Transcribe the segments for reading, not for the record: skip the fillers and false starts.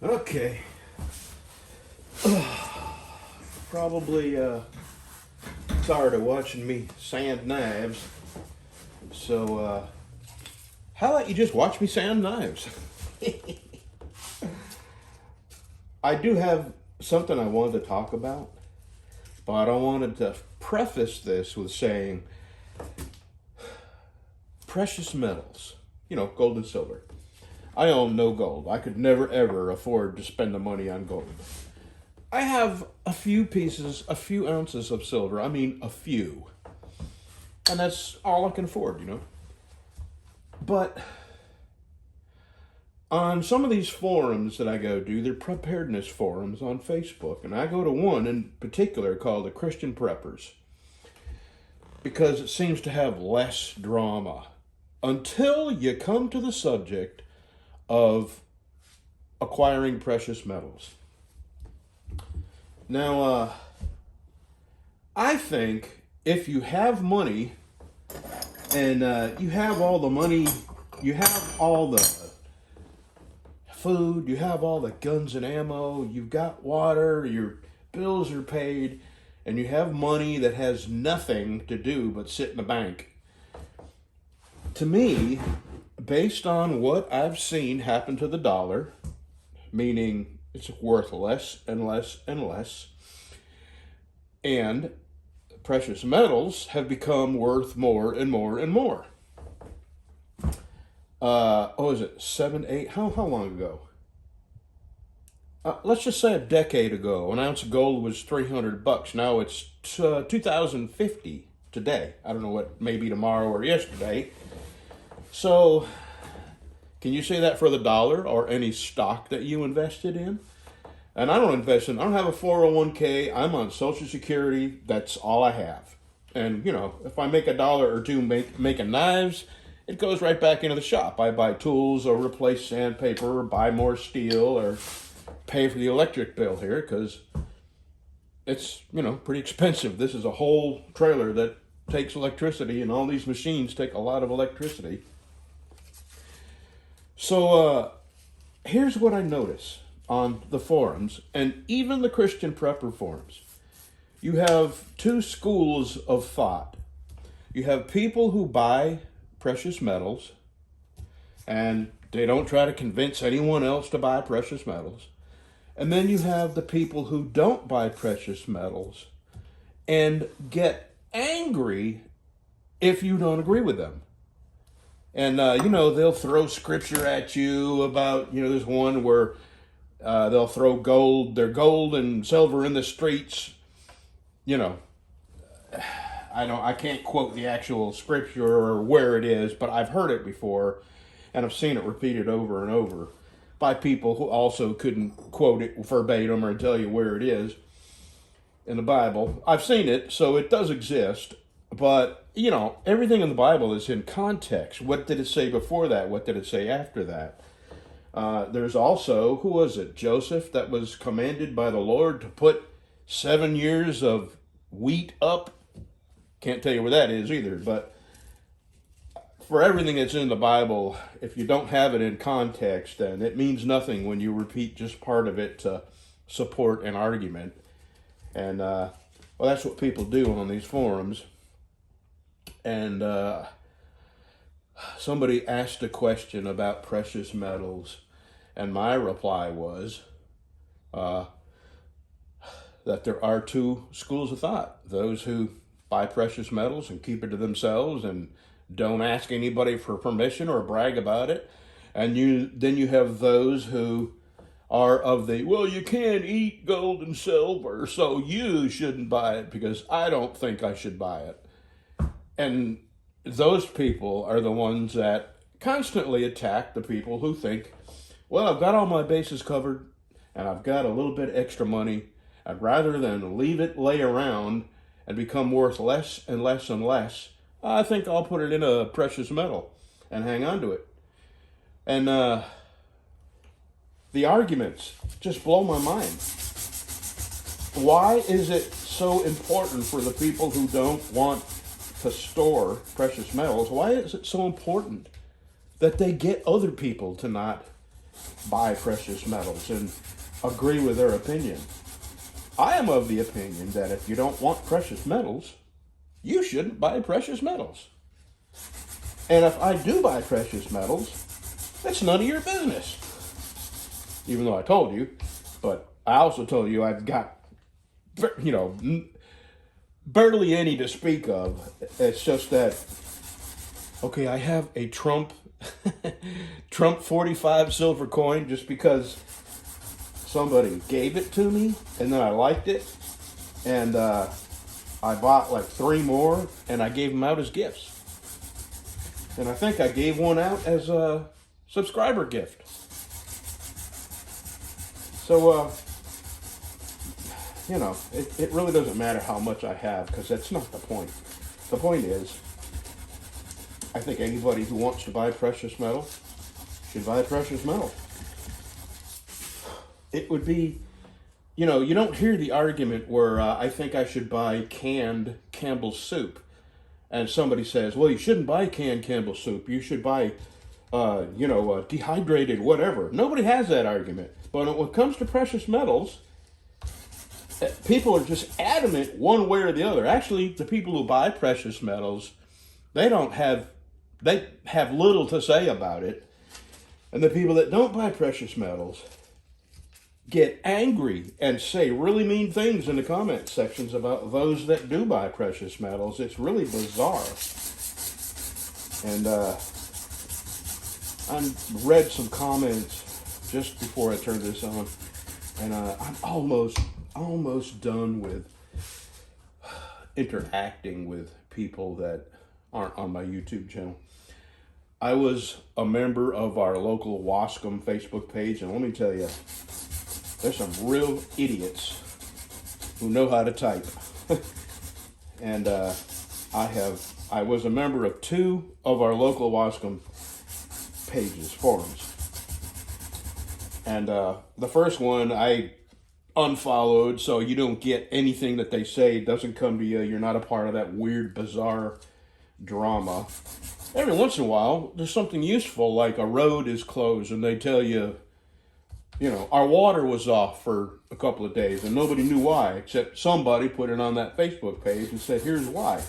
Okay. Probably tired of watching me sand knives. So, how about you just watch me sand knives? I do have something I wanted to talk about, but I wanted to preface this with saying precious metals, gold and silver. I own no gold. I could never ever afford to spend the money on gold. I have a few ounces of silver. I mean, a few. And that's all I can afford, But on some of these forums that I go to, they're preparedness forums on Facebook, and I go to one in particular called the Christian Preppers because it seems to have less drama until you come to the subject of acquiring precious metals. Now, I think if you have money and you have all the money, you have all the food, you have all the guns and ammo, you've got water, your bills are paid, and you have money that has nothing to do but sit in the bank. To me, based on what I've seen happen to the dollar, meaning it's worth less and less and less, and precious metals have become worth more and more and more. Is it 7, 8? How long ago? Let's just say a decade ago, an ounce of gold was $300. Now it's 2,050 today. I don't know what, maybe tomorrow or yesterday. So, can you say that for the dollar or any stock that you invested in? And I don't have a 401k. I'm on Social Security. That's all I have. And, if I make $1 or $2 making knives, it goes right back into the shop. I buy tools or replace sandpaper or buy more steel or pay for the electric bill here because it's, pretty expensive. This is a whole trailer that takes electricity, and all these machines take a lot of electricity. So here's what I notice on the forums, and even the Christian Prepper forums. You have two schools of thought. You have people who buy precious metals, and they don't try to convince anyone else to buy precious metals. And then you have the people who don't buy precious metals and get angry if you don't agree with them. And, they'll throw scripture at you about, there's one where they'll throw their gold and silver in the streets. I can't quote the actual scripture or where it is, but I've heard it before, and I've seen it repeated over and over by people who also couldn't quote it verbatim or tell you where it is in the Bible. I've seen it, so it does exist. But, everything in the Bible is in context. What did it say before that? What did it say after that? There's also, who was it? Joseph, that was commanded by the Lord to put 7 years of wheat up. Can't tell you where that is either. But for everything that's in the Bible, if you don't have it in context, then it means nothing when you repeat just part of it to support an argument. And, that's what people do on these forums. And somebody asked a question about precious metals, and my reply was that there are two schools of thought. Those who buy precious metals and keep it to themselves and don't ask anybody for permission or brag about it. And then you have those who are of the, well, you can't eat gold and silver, so you shouldn't buy it because I don't think I should buy it. And those people are the ones that constantly attack the people who think, well, I've got all my bases covered and I've got a little bit extra money. And rather than leave it lay around and become worth less and less and less, I think I'll put it in a precious metal and hang on to it. And the arguments just blow my mind. Why is it so important for the people who don't want to store precious metals? Why is it so important that they get other people to not buy precious metals and agree with their opinion. I am of the opinion that if you don't want precious metals, you shouldn't buy precious metals. And if I do buy precious metals, it's none of your business. Even though I told you, but I also told you I've got, barely any to speak of. It's just that, okay, I have a Trump 45 silver coin just because somebody gave it to me and then I liked it. And I bought like 3 more and I gave them out as gifts. And I think I gave one out as a subscriber gift. So, it really doesn't matter how much I have because that's not the point. The point is, I think anybody who wants to buy precious metal should buy precious metal. It would be, you don't hear the argument where I think I should buy canned Campbell's soup. And somebody says, well, you shouldn't buy canned Campbell's soup. You should buy, dehydrated whatever. Nobody has that argument. But when it comes to precious metals, people are just adamant one way or the other. Actually, the people who buy precious metals, they have little to say about it. And the people that don't buy precious metals get angry and say really mean things in the comment sections about those that do buy precious metals. It's really bizarre. And I read some comments just before I turned this on, and I'm almost done with interacting with people that aren't on my YouTube channel. I was a member of our local Wascom Facebook page, and let me tell you, there's some real idiots who know how to type. And I was a member of 2 of our local Wascom pages, forums. And the first one I unfollowed, so you don't get anything that they say. It doesn't come to you. You're not a part of that weird, bizarre drama. Every once in a while, there's something useful, like a road is closed, and they tell you, our water was off for a couple of days, and nobody knew why, except somebody put it on that Facebook page and said, here's why.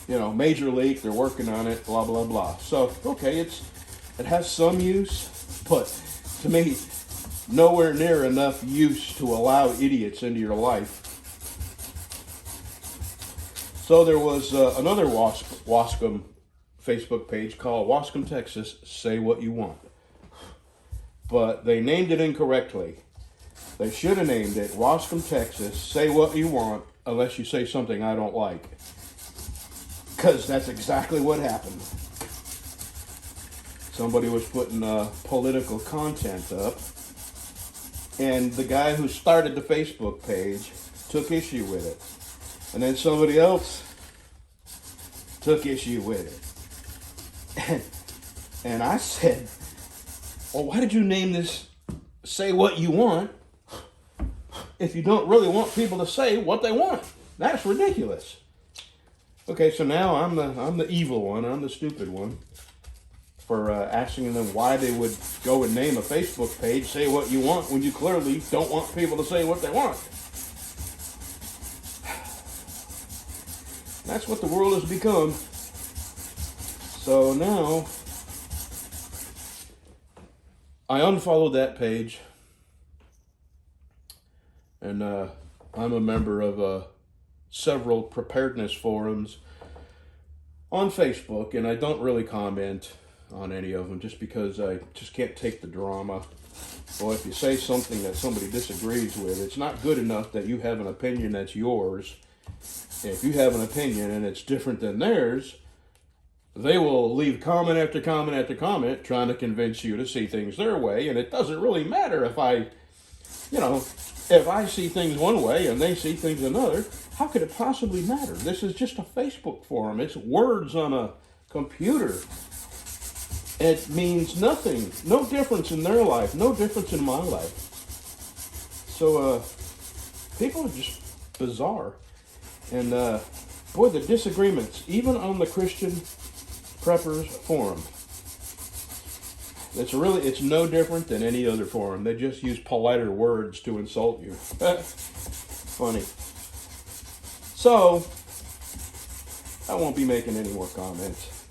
Major leak, they're working on it, blah, blah, blah. So, okay, it has some use, but to me, nowhere near enough use to allow idiots into your life. So there was another Wascom Facebook page called Wascom, Texas, Say What You Want. But they named it incorrectly. They should have named it Wascom, Texas, Say What You Want, unless you say something I don't like. Because that's exactly what happened. Somebody was putting political content up, and the guy who started the Facebook page took issue with it. And then somebody else took issue with it. And I said, well, why did you name this Say What You Want if you don't really want people to say what they want? That's ridiculous. Okay, so now I'm the evil one. I'm the stupid one for asking them why they would go and name a Facebook page Say What You Want when you clearly don't want people to say what they want. That's what the world has become. So now I unfollowed that page, and I'm a member of several preparedness forums on Facebook, and I don't really comment on any of them just because I just can't take the drama. Well, if you say something that somebody disagrees with, it's not good enough that you have an opinion that's yours. If you have an opinion and it's different than theirs, they will leave comment after comment after comment trying to convince you to see things their way. And it doesn't really matter if I see things one way and they see things another. How could it possibly matter? This is just a Facebook forum. It's words on a computer. It means nothing. No difference in their life. No difference in my life. So, people are just bizarre. And, boy, the disagreements, even on the Christian Preppers Forum. It's no different than any other forum. They just use politer words to insult you. Funny. So, I won't be making any more comments.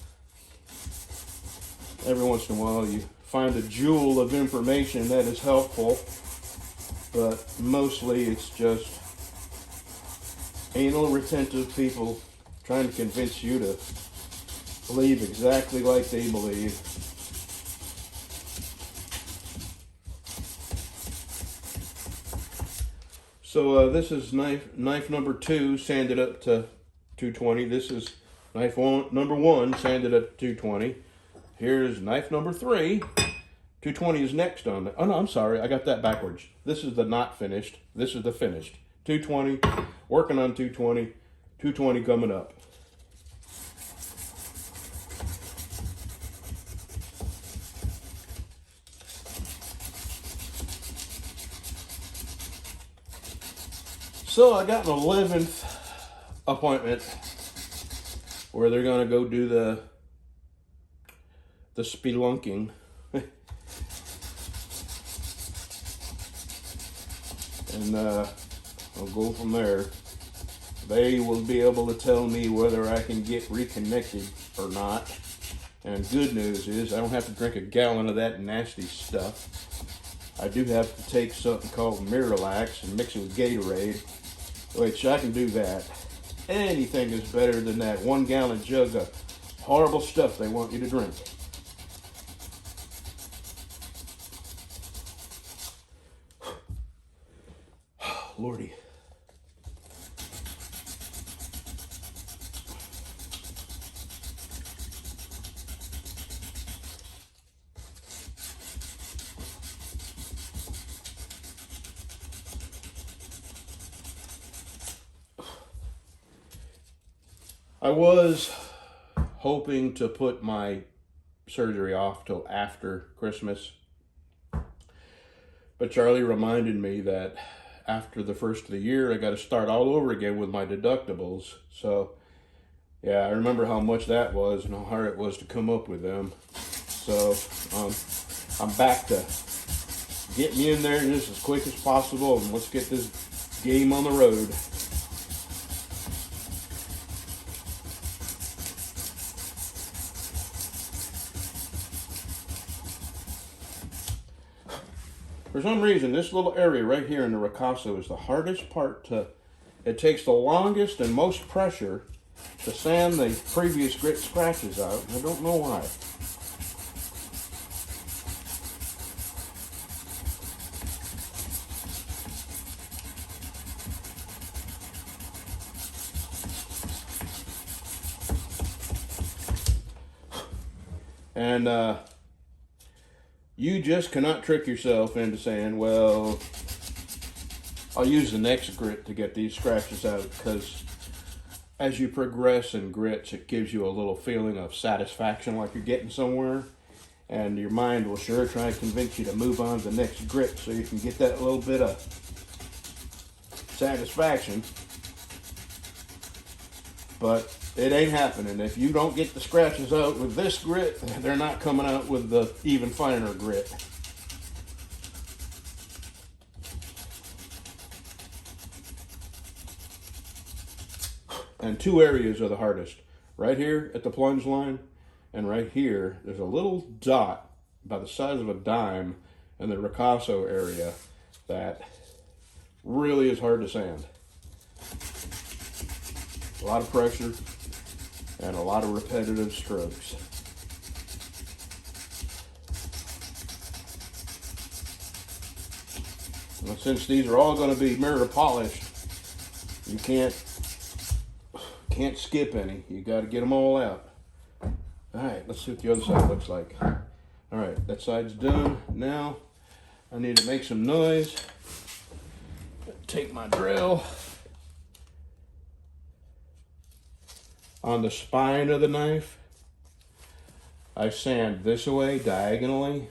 Every once in a while you find a jewel of information that is helpful, but mostly it's just anal retentive people trying to convince you to believe exactly like they believe. So this is knife number 2, sanded up to 220. This is knife number 1, sanded up to 220. Here's knife number 3. 220 is next on it. Oh no, I'm sorry, I got that backwards. This is the not finished. This is the finished. 220, working on 220. 220 coming up. So I got an 11th appointment where they're gonna go do the spelunking. And I'll go from there. They will be able to tell me whether I can get reconnected or not. And good news is I don't have to drink a gallon of that nasty stuff. I do have to take something called Miralax and mix it with Gatorade, which I can do that. Anything is better than that 1 gallon jug of horrible stuff they want you to drink. Lordy. I was hoping to put my surgery off till after Christmas, but Charlie reminded me that after the first of the year, I got to start all over again with my deductibles. So, yeah, I remember how much that was and how hard it was to come up with them. So, I'm back to get me in there just as quick as possible, and let's get this game on the road. For some reason, this little area right here in the ricasso is the hardest part to, it takes the longest and most pressure to sand the previous grit scratches out. I don't know why. And you just cannot trick yourself into saying, well, I'll use the next grit to get these scratches out, because as you progress in grits, it gives you a little feeling of satisfaction, like you're getting somewhere, and your mind will sure try to convince you to move on to the next grit so you can get that little bit of satisfaction. But it ain't happening. If you don't get the scratches out with this grit, they're not coming out with the even finer grit. And 2 areas are the hardest. Right here at the plunge line, and right here, there's a little dot about the size of a dime in the ricasso area that really is hard to sand. A lot of pressure and a lot of repetitive strokes. Well, since these are all going to be mirror polished, you can't skip any. You got to get them all out. All right, let's see what the other side looks like. All right, that side's done. Now I need to make some noise. Take my drill. On the spine of the knife, I sand this away diagonally,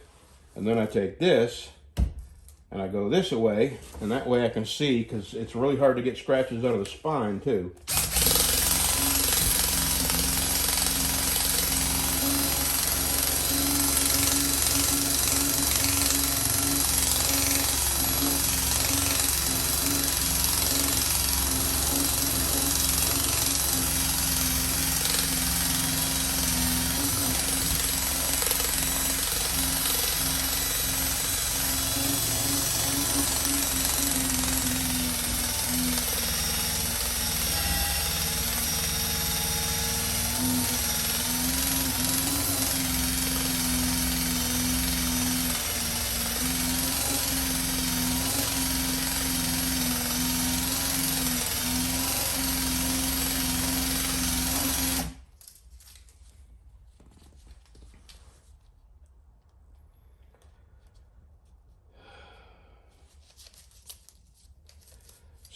and then I take this and I go this away, and that way I can see, because it's really hard to get scratches out of the spine too.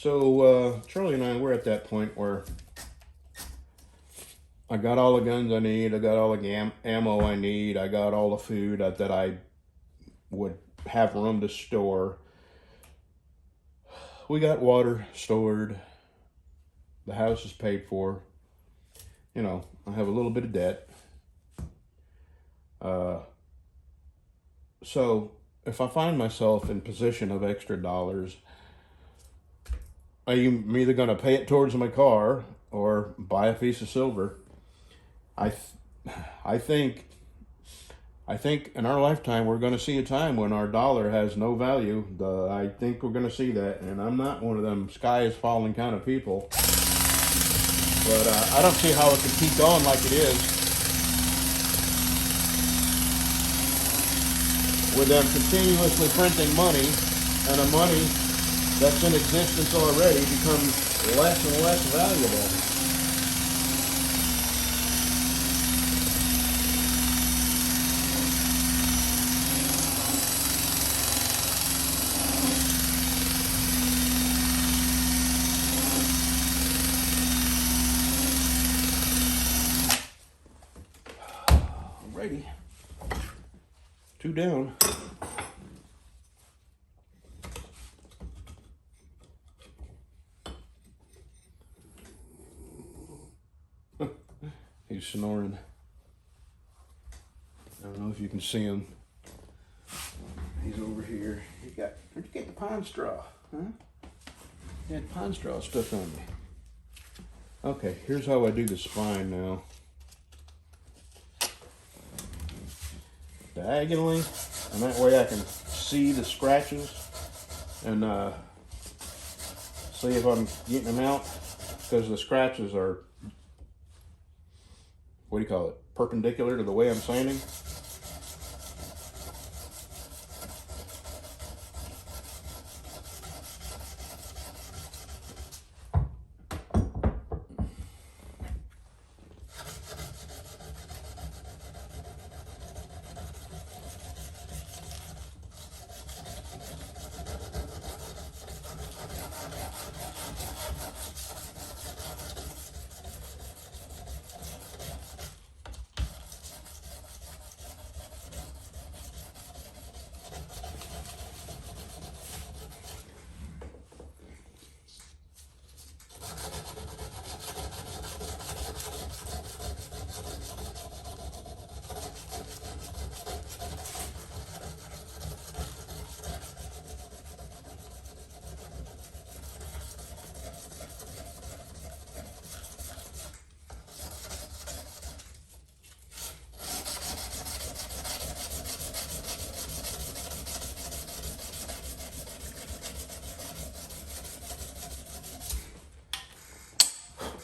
So Charlie and I, we're at that point where I got all the guns I need. I got all the ammo I need. I got all the food that I would have room to store. We got water stored. The house is paid for. You know, I have a little bit of debt. So if I find myself in position of extra dollars, I'm either going to pay it towards my car or buy a piece of silver. I think in our lifetime we're going to see a time when our dollar has no value. I think we're going to see that, and I'm not one of them sky is falling kind of people. But I don't see how it can keep going like it is, with them continuously printing money, and the money that's in existence already becomes less and less valuable. Alrighty, 2 down. He's snoring. I don't know if you can see him. He's over here. Where'd you get the pine straw? Huh? You had pine straw stuck on me. Okay, here's how I do the spine now. Diagonally, and that way I can see the scratches and see if I'm getting them out, because the scratches are, what do you call it, perpendicular to the way I'm sanding.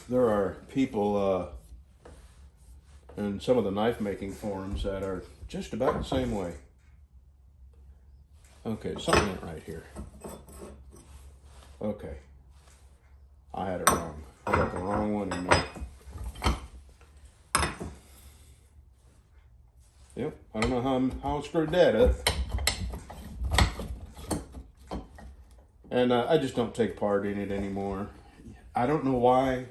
There are people in some of the knife making forums that are just about the same way. Okay, something ain't right here. Okay, I had it wrong. I got the wrong one in there. Yep, I don't know how I screwed that up. And I just don't take part in it anymore. I don't know why,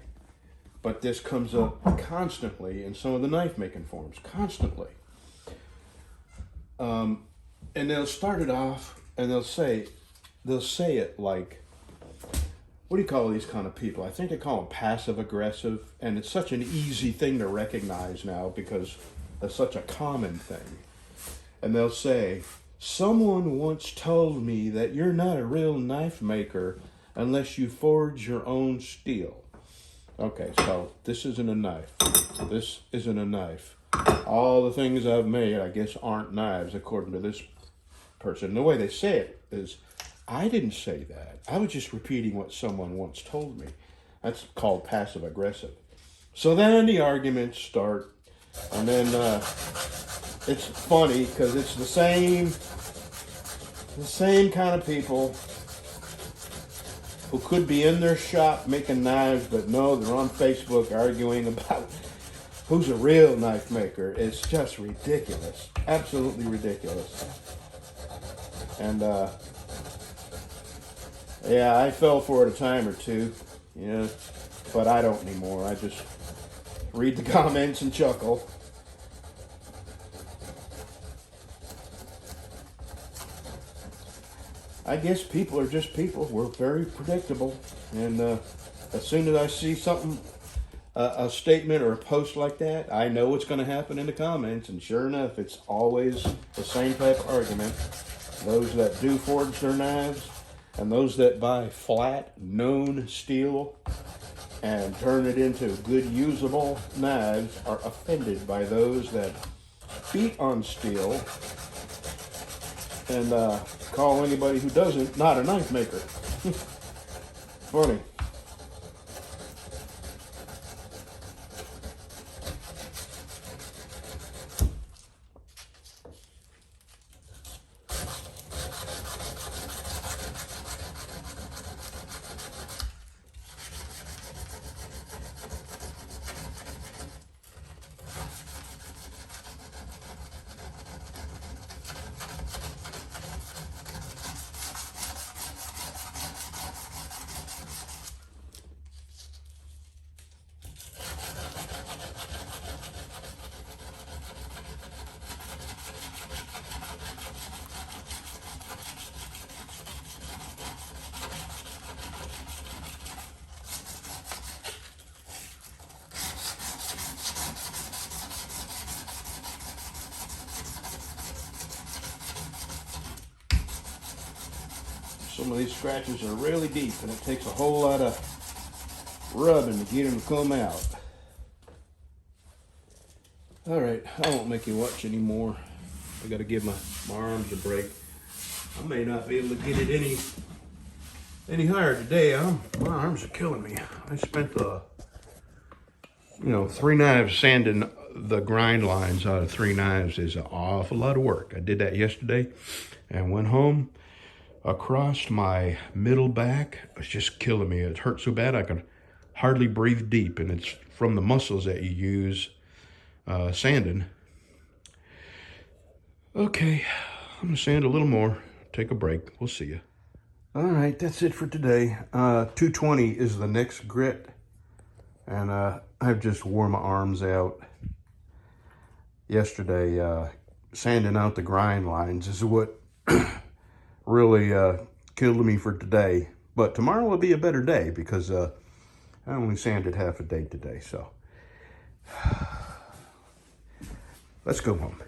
but this comes up constantly in some of the knife making forums, constantly. And they'll start it off and they'll say it like, what do you call these kind of people? I think they call them passive aggressive, and it's such an easy thing to recognize now because it's such a common thing. And they'll say, someone once told me that you're not a real knife maker unless you forge your own steel. Okay, so this isn't a knife. This isn't a knife. All the things I've made, I guess, aren't knives, according to this person. The way they say it is, I didn't say that. I was just repeating what someone once told me. That's called passive aggressive. So then the arguments start, and then it's funny because it's the same kind of people who could be in their shop making knives, but no, they're on Facebook arguing about who's a real knife maker. It's just ridiculous. Absolutely ridiculous. And Yeah, I fell for it a time or two. Yeah, but I don't anymore. I just read the comments and chuckle. I guess people are just people. We're very predictable. And as soon as I see something, a statement or a post like that, I know what's going to happen in the comments. And sure enough, it's always the same type of argument. Those that do forge their knives and those that buy flat, known steel and turn it into good, usable knives are offended by those that beat on steel and call anybody who doesn't not a knife maker. Funny. Some of these scratches are really deep and it takes a whole lot of rubbing to get them to come out. All right, I won't make you watch anymore. I got to give my arms a break. I may not be able to get it any higher today. My arms are killing me. I spent 3 knives sanding the grind lines out of 3 knives is an awful lot of work. I did that yesterday and went home. Across my middle back, it's just killing me. It hurt so bad I could hardly breathe deep, and it's from the muscles that you use sanding. Okay, I'm gonna sand a little more, take a break, we'll see you. All right, that's it for today. 220 is the next grit, and I've just wore my arms out. Yesterday, sanding out the grind lines is what really killed me for today. But tomorrow will be a better day because I only sanded half a day today. So let's go home.